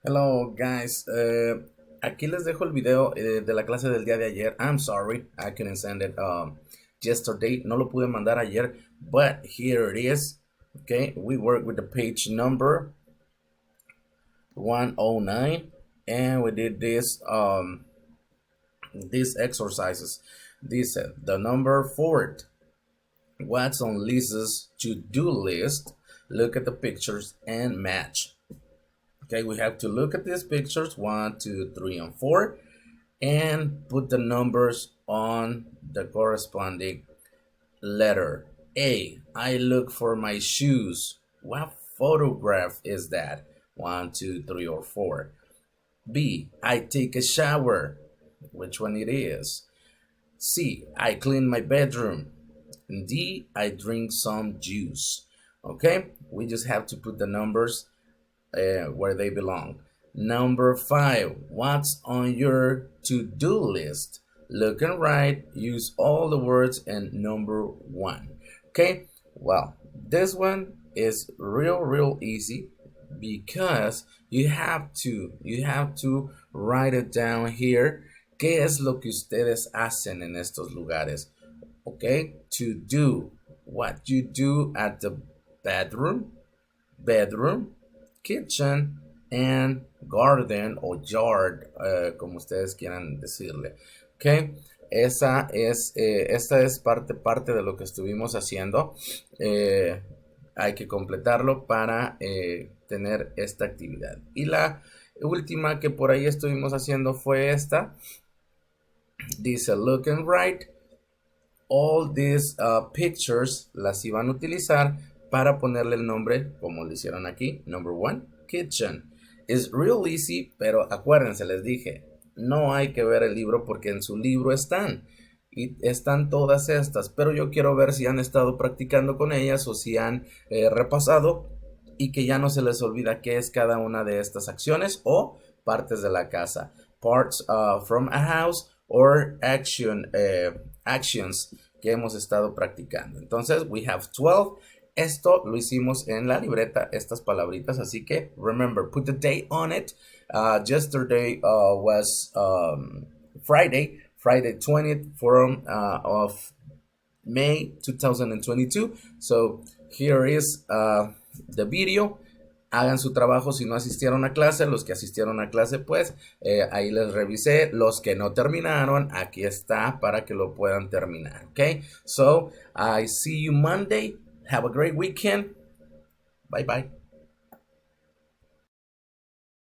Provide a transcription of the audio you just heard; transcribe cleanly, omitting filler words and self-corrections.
Hello guys, aquí les dejo el video de la clase del día de ayer. I'm sorry, I couldn't send it yesterday. No lo pude mandar ayer, but here it is. Okay, we work with the page number 109, and we did these exercises. This the number 4. What's on Lisa's to-do list? Look at the pictures and match. Okay, we have to look at these pictures 1, 2, 3, and 4 and put the numbers on the corresponding letter. A, I look for my shoes. What photograph is that? 1, 2, 3, or 4. B, I take a shower. Which one it is? C, I clean my bedroom. And D, I drink some juice. Okay, we just have to put the numbers where they belong. Number 5, what's on your to-do list? Look and write, use all the words and number 1. Okay, well, this one is real easy because you have to write it down here. ¿Qué es lo que ustedes hacen en estos lugares? Okay, to do, what you do at the bedroom, kitchen, and garden o yard, como ustedes quieran decirle. Ok, esta es parte de lo que estuvimos haciendo. Hay que completarlo para tener esta actividad. Y la última que por ahí estuvimos haciendo fue esta. Dice look and write. All these pictures las iban a utilizar para ponerle el nombre, como lo hicieron aquí, number 1, kitchen. It's real easy, pero acuérdense, les dije, no hay que ver el libro porque en su libro están. Y están todas estas, pero yo quiero ver si han estado practicando con ellas o si han repasado y que ya no se les olvida qué es cada una de estas acciones o partes de la casa. Parts from a house or actions que hemos estado practicando. Entonces, we have 12. Esto lo hicimos en la libreta, estas palabritas, así que remember, put the date on it. Yesterday was Friday 20th of May 2022. So here is the video. Hagan su trabajo si no asistieron a clase. Los que asistieron a clase, pues ahí les revisé. Los que no terminaron, aquí está para que lo puedan terminar. Okay, so I see you Monday. Have a great weekend. Bye bye.